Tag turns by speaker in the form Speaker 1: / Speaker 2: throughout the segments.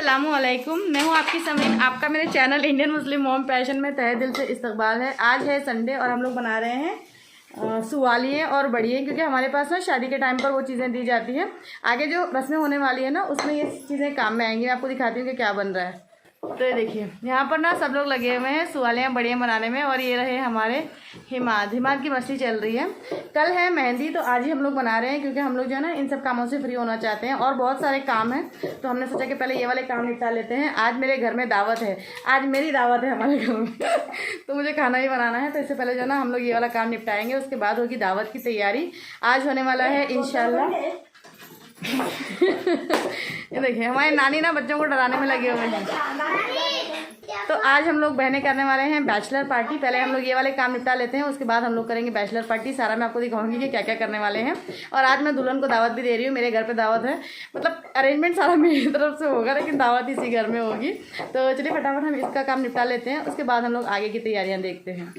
Speaker 1: अस्सलामुअलैकुम, मैं हूँ आपकी समीन। आपका मेरे चैनल इंडियन मुस्लिम मोम पैशन में तहे दिल से इस्तकबाल है। आज है संडे और हम लोग बना रहे हैं सुवालिये और बड़िए, क्योंकि हमारे पास ना शादी के टाइम पर वो चीज़ें दी जाती हैं। आगे जो रस्में होने वाली है ना, उसमें ये चीज़ें काम में आएंगी। मैं आपको दिखाती हूँ कि क्या बन रहा है। तो ये देखिए, यहाँ पर ना सब लोग लगे हुए हैं सुवालियाँ बड़ियाँ बनाने में। और ये रहे हमारे हिमाद की मछली चल रही है। कल है मेहंदी, तो आज ही हम लोग बना रहे हैं, क्योंकि हम लोग जो है ना इन सब कामों से फ्री होना चाहते हैं और बहुत सारे काम हैं। तो हमने सोचा कि पहले ये वाले काम निपटा लेते हैं। आज मेरे घर में दावत है, आज मेरी दावत है हमारे घर में तो मुझे खाना ही बनाना है। तो इससे पहले जो है ना हम लोग ये वाला काम निपटाएंगे, उसके बाद होगी दावत की तैयारी। आज होने वाला है इंशाल्लाह ये देखिए, हमारी नानी ना बच्चों को डराने में लगे हुए हैं। तो आज हम लोग बहनें करने वाले हैं बैचलर पार्टी। पहले हम लोग ये वाले काम निपटा लेते हैं, उसके बाद हम लोग करेंगे बैचलर पार्टी। सारा मैं आपको दिखाऊंगी कि क्या क्या करने वाले हैं। और आज मैं दुल्हन को दावत भी दे रही हूँ। मेरे घर पे दावत है, मतलब अरेंजमेंट सारा मेरी तरफ से होगा, लेकिन दावत इसी घर में होगी। तो चलिए फटाफट हम इसका काम निपटा लेते हैं, उसके बाद हम लोग आगे की तैयारियाँ देखते हैं।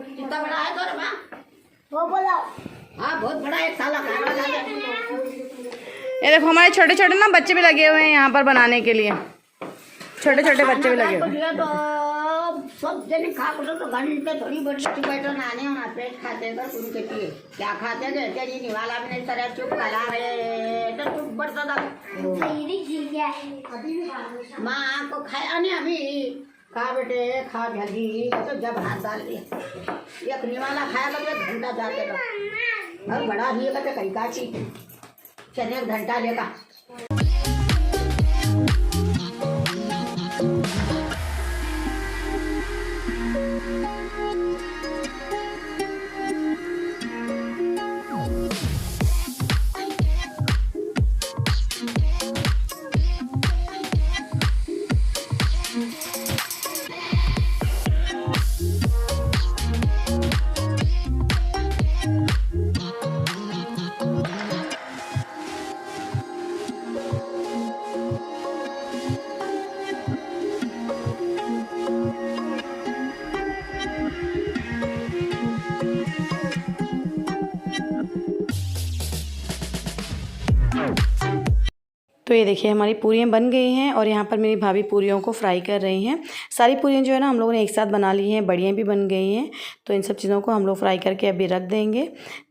Speaker 2: कितना बड़ा है तोरा माँ? वो बोला हाँ बहुत बड़ा है, साला खाना ला दे।
Speaker 1: ये देखो, हमारे छोटे छोटे ना बच्चे भी लगे हुए हैं यहाँ पर बनाने के लिए। छोटे छोटे बच्चे भी लगे हुए हैं।
Speaker 2: तो सब जने खा को तो घंटे थोड़ी बड़ी बैठो नाने होना पेट खाते तो तुम कहती है क्या खाते थे तेरी निवाला भी नहीं तरह चुप कला रहे तो चुप बढ़ता था। माँ को खाया नहीं अभी खा बेटे खा जल्दी। तो जब हाथ डाल दिया एक निवाला खाया तो एक घंटा जाते रहो और बड़ा ही है कहीं काटी चले एक घंटा लेगा।
Speaker 1: तो ये देखिए, हमारी पूरियाँ बन गई हैं और यहाँ पर मेरी भाभी पूरियों को फ्राई कर रही हैं। सारी पूरियाँ जो है ना हम लोगों ने एक साथ बना ली हैं। बड़ियाँ भी बन गई हैं। तो इन सब चीज़ों को हम लोग फ्राई करके अभी रख देंगे।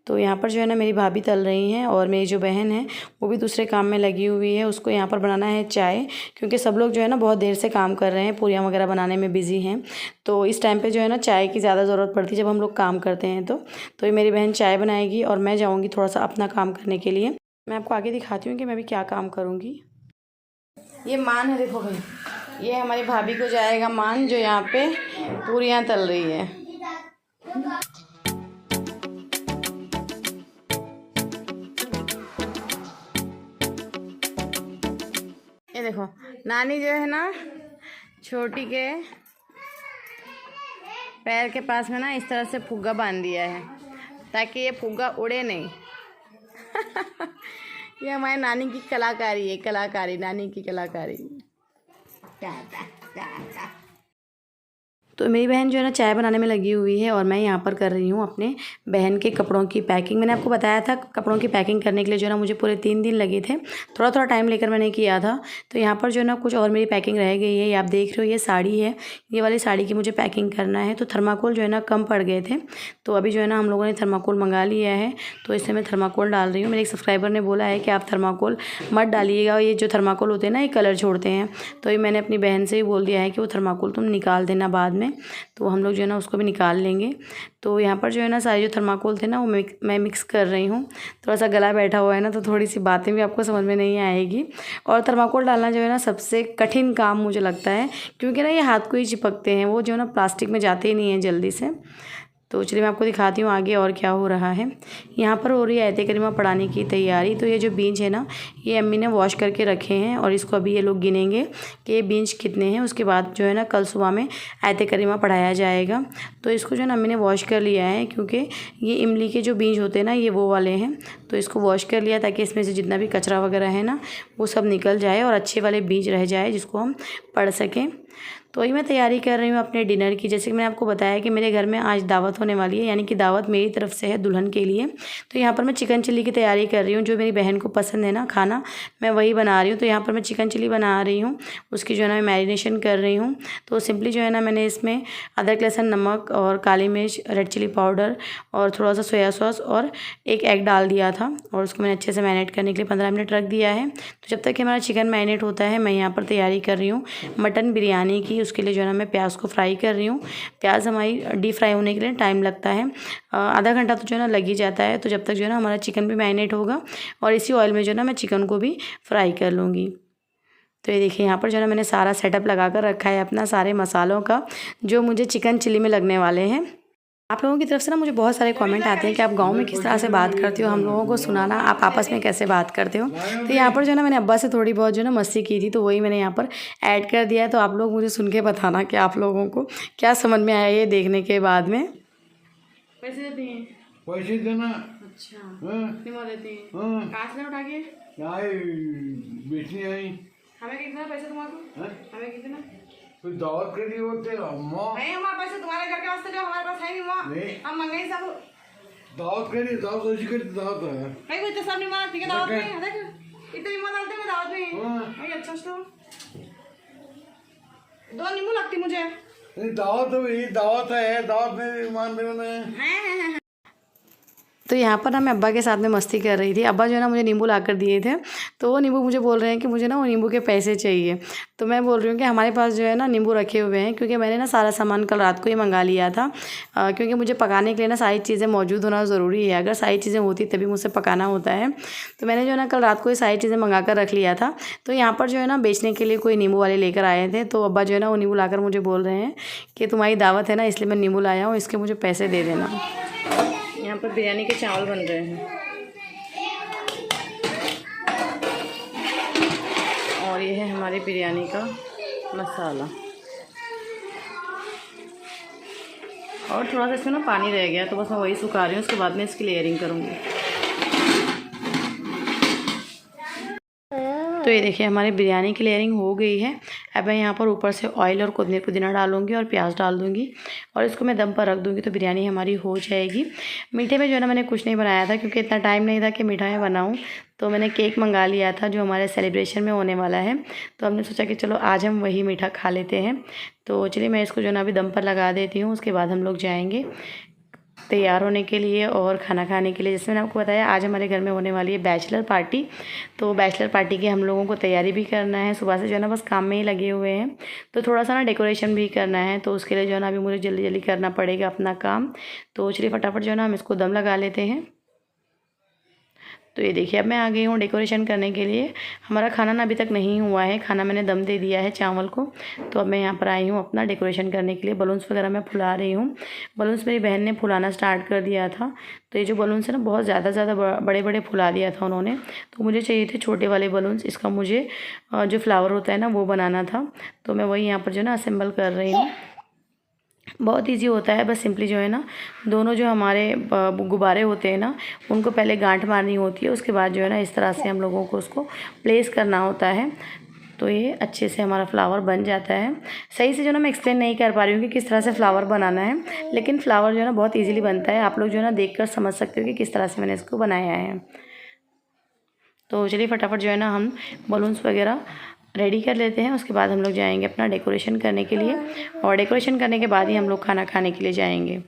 Speaker 1: तो यहाँ पर जो है ना मेरी भाभी तल रही हैं और मेरी जो बहन है वो भी दूसरे काम में लगी हुई है। उसको यहाँ पर बनाना है चाय, क्योंकि सब लोग जो है ना बहुत देर से काम कर रहे हैं, पूरियाँ वगैरह बनाने में बिज़ी हैं। तो इस टाइम पे जो है ना चाय की ज़्यादा ज़रूरत पड़ती है जब हम लोग काम करते हैं। तो ये मेरी बहन चाय बनाएगी और मैं जाऊँगी थोड़ा सा अपना काम करने के लिए। मैं आपको आगे दिखाती हूँ कि मैं भी क्या काम करूँगी। ये मान है, देखो भाई, ये हमारी भाभी को जाएगा मान, जो यहाँ पे पूरियाँ तल रही है। ये देखो, नानी जो है ना छोटी के पैर के पास में ना इस तरह से फुग्गा बांध दिया है ताकि ये फुग्गा उड़े नहीं ये हमारी नानी की कलाकारी है, कलाकारी, नानी की कलाकारी। तो मेरी बहन जो है ना चाय बनाने में लगी हुई है और मैं यहाँ पर कर रही हूँ अपने बहन के कपड़ों की पैकिंग। मैंने आपको बताया था कपड़ों की पैकिंग करने के लिए जो है ना मुझे पूरे 3 दिन लगे थे। थोड़ा थोड़ा टाइम लेकर मैंने किया था। तो यहाँ पर जो है ना कुछ और मेरी पैकिंग रह गई है। ये आप देख रहे हो, ये साड़ी है, ये वाली साड़ी की मुझे पैकिंग करना है। तो थर्माकोल जो है ना कम पड़ गए थे, तो अभी जो है ना हम लोगों ने थर्माकोल मंगा लिया है। तो इससे मैं थर्माकोल डाल रही हूँ। मेरे एक सब्सक्राइबर ने बोला है कि आप थर्माकोल मत डालिएगा, ये जो थर्माकोल होते हैं ना ये कलर छोड़ते हैं। तो ये मैंने अपनी बहन से ही बोल दिया है कि वो थर्माकोल तुम निकाल देना बाद में। तो हम लोग जो है ना उसको भी निकाल लेंगे। तो यहाँ पर जो है ना सारे जो थर्माकोल थे ना वो मैं मिक्स कर रही हूँ। थोड़ा सा गला बैठा हुआ है ना, तो थोड़ी सी बातें भी आपको समझ में नहीं आएगी। और थर्माकोल डालना जो है ना सबसे कठिन काम मुझे लगता है, क्योंकि ना ये हाथ को ही चिपकते हैं, वो जो है ना प्लास्टिक में जाते ही नहीं हैं जल्दी से। तो चलिए मैं आपको दिखाती हूँ आगे और क्या हो रहा है। यहाँ पर हो रही है आयत करीमा पढ़ाने की तैयारी। तो ये जो बीज है ना, ये अम्मी ने वॉश करके रखे हैं और इसको अभी ये लोग गिनेंगे कि ये बीज कितने हैं। उसके बाद जो है ना कल सुबह में आयत करीमा पढ़ाया जाएगा। तो इसको जो है ना अम्मी ने वॉश कर लिया है, क्योंकि ये इमली के जो बीज होते हैं ना, ये वो वाले हैं। तो इसको वॉश कर लिया ताकि इसमें से जितना भी कचरा वगैरह है ना, वो सब निकल जाए और अच्छे वाले बीज रह जाए जिसको हम पढ़ सकें। तो वही मैं तैयारी कर रही हूँ अपने डिनर की। जैसे कि मैंने आपको बताया कि मेरे घर में आज दावत होने वाली है, यानी कि दावत मेरी तरफ से है दुल्हन के लिए। तो यहाँ पर मैं चिकन चिल्ली की तैयारी कर रही हूँ। जो मेरी बहन को पसंद है ना खाना, मैं वही बना रही हूँ। तो यहाँ पर मैं चिकन चिल्ली बना रही हूँ, उसकी जो है ना मैं मैरिनेशन कर रही हूँ। तो सिंपली जो है ना मैंने इसमें अदरक लहसुन नमक और काली मिर्च, रेड चिली पाउडर और थोड़ा सा सोया सॉस और एक एग डाल दिया था और उसको मैंने अच्छे से मैरिनेट करने के लिए 15 मिनट रख दिया है। तो जब तक कि हमारा चिकन मैरिनेट होता है, मैं यहाँ पर तैयारी कर रही हूँ मटन बिरयानी की। उसके लिए जो है ना मैं प्याज को फ्राई कर रही हूँ। प्याज हमारी डीप फ्राई होने के लिए टाइम लगता है, आधा घंटा तो जो है ना लग ही जाता है। तो जब तक जो है ना हमारा चिकन भी मैरिनेट होगा और इसी ऑयल में जो है ना मैं चिकन को भी फ्राई कर लूँगी। तो ये देखिए यहाँ पर जो है ना मैंने सारा सेटअप लगा कर रखा है अपना सारे मसालों का, जो मुझे चिकन चिल्ली में लगने वाले हैं। आप लोगों की तरफ से ना मुझे बहुत सारे कमेंट आते हैं कि आप गांव में किस तरह से बात करते हो, हम लोगों को सुनाना आप आपस में कैसे बात करते हो। तो यहाँ पर जो है ना मैंने अब्बा से थोड़ी बहुत जो है ना मस्ती की थी, तो वही मैंने यहाँ पर ऐड कर दिया है। तो आप लोग मुझे सुन के बताना कि आप लोगों को क्या समझ में आया ये देखने के बाद में। पैसे देते हैं,
Speaker 3: पैसे देना।
Speaker 1: अच्छा
Speaker 3: हाँ,
Speaker 1: देते हैं
Speaker 3: हाँ,
Speaker 1: से उठा के
Speaker 3: आए बेचने आई।
Speaker 1: हमें कितना पैसे तुम्हारे,
Speaker 3: हाँ?
Speaker 1: हमें कितना
Speaker 3: कोई दावत के लिए होते अम्मा
Speaker 1: नहीं, हमारे पैसे तुम्हारे घर के वास्ते जो हमारे पास है नहीं, वहाँ
Speaker 3: नहीं।
Speaker 1: हम मंगाई सब
Speaker 3: दावत के लिए दावत ऐसी करती दावत है।
Speaker 1: भाई कोई तो सब नहीं मानती है दावत में, देख इतने नींबू डालते हैं दावत में।
Speaker 3: हाँ।
Speaker 1: भाई अच्छा तो 2 नींबू लगती मुझे।
Speaker 3: नहीं दावत है, दावत है, दावत में मान देना।
Speaker 1: तो यहाँ पर ना मैं अब्बा के साथ में मस्ती कर रही थी। अब्बा जो है ना मुझे नींबू ला कर दिए थे, तो वो नींबू मुझे बोल रहे हैं कि मुझे ना वो नींबू के पैसे चाहिए। तो मैं बोल रही हूँ कि हमारे पास जो है ना नींबू रखे हुए हैं, क्योंकि मैंने ना सारा सामान कल रात को ही मंगा लिया था। क्योंकि मुझे पकाने के लिए ना सारी चीज़ें मौजूद होना ज़रूरी है। अगर सारी चीज़ें होती तभी मुझसे पकाना होता है। तो मैंने जो है ना कल रात को ही सारी चीज़ें मंगा कर रख लिया था। तो यहाँ पर जो है ना बेचने के लिए कोई नींबू वाले लेकर आए थे। तो अब्बा जो है ना वो नींबू लाकर मुझे बोल रहे हैं कि तुम्हारी दावत है ना, इसलिए मैं नींबू लाया हूँ, इसके मुझे पैसे दे देना। यहाँ पर बिरयानी के चावल बन रहे हैं और ये है हमारी बिरयानी का मसाला। और थोड़ा सा इसमें ना पानी रह गया, तो बस मैं वही सुखा रही हूँ, उसके बाद में इसकी लेयरिंग करूँगी। तो ये देखिए हमारी बिरयानी की लेयरिंग हो गई है। अब मैं यहाँ पर ऊपर से ऑयल और कोथिमीर पुदीना डालूंगी और प्याज डाल दूँगी और इसको मैं दम पर रख दूँगी, तो बिरयानी हमारी हो जाएगी। मीठे में जो है ना मैंने कुछ नहीं बनाया था, क्योंकि इतना टाइम नहीं था कि मिठाई बनाऊँ। तो मैंने केक मंगा लिया था जो हमारे सेलिब्रेशन में होने वाला है। तो हमने सोचा कि चलो आज हम वही मीठा खा लेते हैं। तो चलिए मैं इसको जो है ना अभी दम पर लगा देती हूँ, उसके बाद हम लोग जाएँगे तैयार होने के लिए और खाना खाने के लिए। जैसे मैंने आपको बताया आज हमारे घर में होने वाली है बैचलर पार्टी। तो बैचलर पार्टी की हम लोगों को तैयारी भी करना है। सुबह से जो है ना बस काम में ही लगे हुए हैं। तो थोड़ा सा ना डेकोरेशन भी करना है, तो उसके लिए जो है ना अभी मुझे जल्दी जल्दी करना पड़ेगा अपना काम। तो चलिए फटाफट जो है ना हम इसको दम लगा लेते हैं। तो ये देखिए अब मैं आ गई हूँ डेकोरेशन करने के लिए। हमारा खाना ना अभी तक नहीं हुआ है, खाना मैंने दम दे दिया है चावल को। तो अब मैं यहाँ पर आई हूँ अपना डेकोरेशन करने के लिए। बलून्स वगैरह मैं फुला रही हूँ। बलून्स मेरी बहन ने फुलाना स्टार्ट कर दिया था। तो ये जो बलून्स है ना बहुत ज़्यादा बड़े बड़े फुला दिया था उन्होंने। तो मुझे चाहिए थे छोटे वाले बलून्स। इसका मुझे जो फ्लावर होता है ना वो बनाना था। तो मैं वही यहाँ पर जो है ना असेंबल कर रही हूँ। बहुत इजी होता है, बस सिंपली जो है ना दोनों जो हमारे गुब्बारे होते हैं ना उनको पहले गांठ मारनी होती है। उसके बाद जो है ना इस तरह से हम लोगों को उसको प्लेस करना होता है। तो ये अच्छे से हमारा फ्लावर बन जाता है। सही से जो ना मैं एक्सप्लेन नहीं कर पा रही हूँ कि किस तरह से फ्लावर बनाना है, लेकिन फ्लावर जो है ना बहुत ईजिली बनता है। आप लोग जो है ना देख कर समझ सकते हो कि किस तरह से मैंने इसको बनाया है। तो चलिए फटाफट जो है ना हम बलून्स वगैरह रेडी कर लेते हैं। उसके बाद हम लोग जाएंगे अपना डेकोरेशन करने के लिए, और डेकोरेशन करने के बाद ही हम लोग खाना खाने के लिए जाएंगे।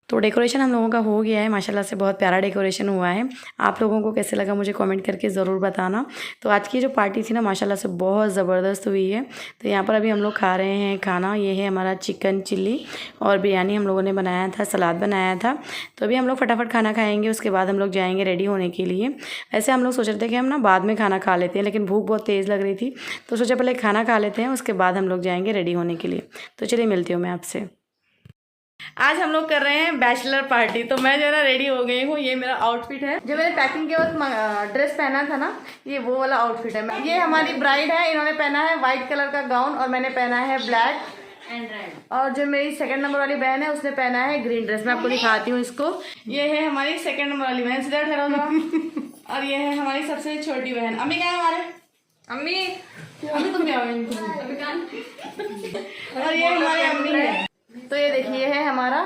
Speaker 1: तो डेकोरेशन हम लोगों का हो गया है, माशाल्लाह से बहुत प्यारा डेकोरेशन हुआ है। आप लोगों को कैसे लगा मुझे कमेंट करके ज़रूर बताना। तो आज की जो पार्टी थी ना माशाल्लाह से बहुत ज़बरदस्त हुई है। तो यहाँ पर अभी हम लोग खा रहे हैं खाना। ये है हमारा चिकन चिल्ली और बिरयानी हम लोगों ने बनाया था, सलाद बनाया था। तो अभी हम लोग फटाफट खाना खाएँगे, उसके बाद हम लोग जाएँगे रेडी होने के लिए। ऐसे हम लोग सोच रहे थे कि हम ना बाद में खाना खा लेते हैं, लेकिन भूख बहुत तेज़ लग रही थी तो सोचा पहले खाना खा लेते हैं, उसके बाद हम लोग जाएँगे रेडी होने के लिए। तो चलिए मिलती हूँ मैं आपसे। आज हम लोग कर रहे हैं बैचलर पार्टी। तो मैं जो है ना रेडी हो गई हूँ। ये मेरा आउटफिट है जो मैंने पैकिंग के वक्त ड्रेस पहना था ना, ये वो वाला आउटफिट है। ये हमारी ब्राइड है, इन्होंने पहना है वाइट कलर का गाउन और मैंने पहना है ब्लैक एंड रेड। और जो मेरी सेकंड नंबर वाली बहन है उसने पहना है ग्रीन ड्रेस। मैं आपको दिखाती हूँ इसको। ये है हमारी सेकंड नंबर वाली बहन, सीधा ठहरा होगा। और ये है हमारी सबसे छोटी बहन। अम्मी क्या है हमारे? अम्मी तुम क्या हो? और ये हमारी अम्मी है। तो ये देखिए है हमारा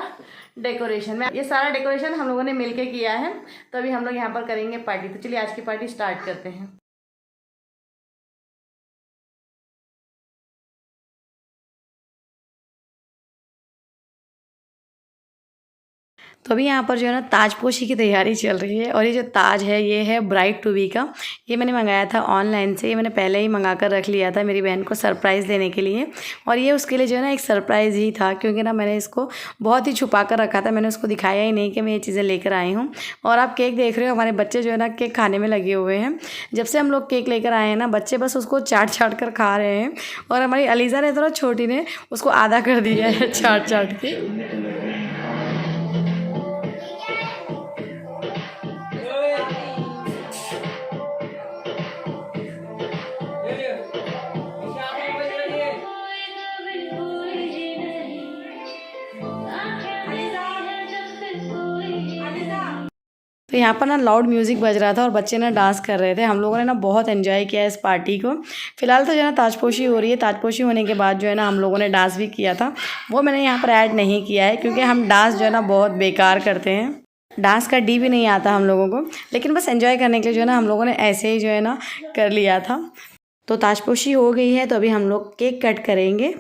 Speaker 1: डेकोरेशन। ये सारा डेकोरेशन हम लोगों ने मिलके किया है। तो अभी हम लोग यहाँ पर करेंगे पार्टी। तो चलिए आज की पार्टी स्टार्ट करते हैं। तो अभी यहाँ पर जो है ना ताजपोशी की तैयारी चल रही है। और ये जो ताज है ये है ब्राइड टू बी का। ये मैंने मंगाया था ऑनलाइन से। ये मैंने पहले ही मंगा कर रख लिया था मेरी बहन को सरप्राइज़ देने के लिए। और ये उसके लिए जो है ना एक सरप्राइज़ ही था, क्योंकि ना मैंने इसको बहुत ही छुपा कर रखा था। मैंने उसको दिखाया ही नहीं कि मैं ये चीज़ें लेकर आई हूँ। और आप केक देख रहे हो, हमारे बच्चे जो है ना केक खाने में लगे हुए हैं। जब से हम लोग केक लेकर आए हैं ना, बच्चे बस उसको चाट चाट कर खा रहे हैं। और हमारी अलीज़ा ने थोड़ा छोटी ने उसको आधा कर दिया है चाट चाट के। तो यहाँ पर ना लाउड म्यूज़िक बज रहा था और बच्चे ना डांस कर रहे थे। हम लोगों ने ना बहुत एंजॉय किया इस पार्टी को। फ़िलहाल तो जो है ना ताजपोशी हो रही है। ताजपोशी होने के बाद जो है ना हम लोगों ने डांस भी किया था, वो मैंने यहाँ पर ऐड नहीं किया है, क्योंकि हम डांस जो है ना बहुत बेकार करते हैं। डांस का डी भी नहीं आता हम लोगों को, लेकिन बस एंजॉय करने के लिए जो है ना हम लोगों ने ऐसे ही जो है ना कर लिया था। तो ताजपोशी हो गई है, तो अभी हम लोग केक कट करेंगे।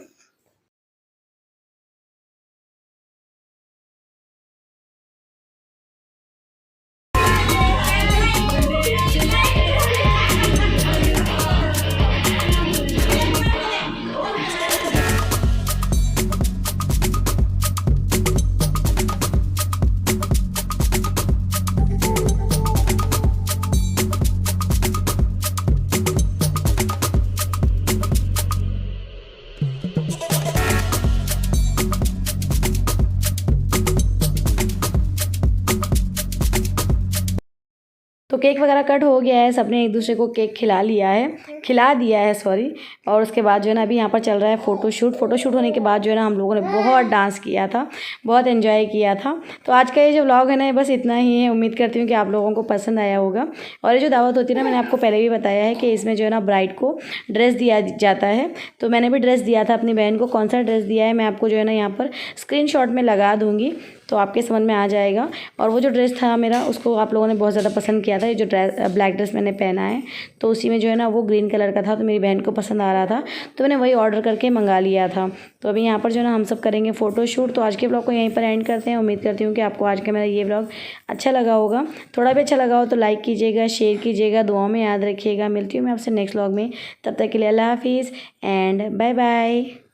Speaker 1: तो केक वगैरह कट हो गया है, सबने एक दूसरे को केक खिला दिया है सॉरी। और उसके बाद जो है ना अभी यहाँ पर चल रहा है फ़ोटोशूट होने के बाद जो है ना हम लोगों ने बहुत डांस किया था, बहुत एंजॉय किया था। तो आज का ये जो व्लॉग है ना बस इतना ही है। उम्मीद करती हूँ कि आप लोगों को पसंद आया होगा। और ये जो दावत होती है ना, मैंने आपको पहले भी बताया है कि इसमें जो है ना ब्राइड को ड्रेस दिया जाता है। तो मैंने भी ड्रेस दिया था अपनी बहन को। कौन सा ड्रेस दिया है मैं आपको जो है ना यहाँ पर स्क्रीनशॉट में लगा दूँगी, तो आपके समझ में आ जाएगा। और वो जो ड्रेस था मेरा, उसको आप लोगों ने बहुत ज़्यादा पसंद किया था। ये जो ब्लैक ड्रेस मैंने पहना है, तो उसी में जो है ना वो ग्रीन कलर का था, तो मेरी बहन को पसंद आ रहा था, तो मैंने वही ऑर्डर करके मंगा लिया था। तो अभी यहाँ पर जो है ना हम सब करेंगे फ़ोटोशूट। तो आज के ब्लॉग को यहीं पर एंड करते हैं। उम्मीद करती हूँ कि आपको आज का मेरा ये ब्लॉग अच्छा लगा होगा। थोड़ा भी अच्छा लगा हो तो लाइक कीजिएगा, शेयर कीजिएगा, दुआओं में याद रखिएगा। मिलती हूँ मैं आपसे नेक्स्ट ब्लॉग में। तब तक के लिए अल्लाह हाफिज़ एंड बाय बाय।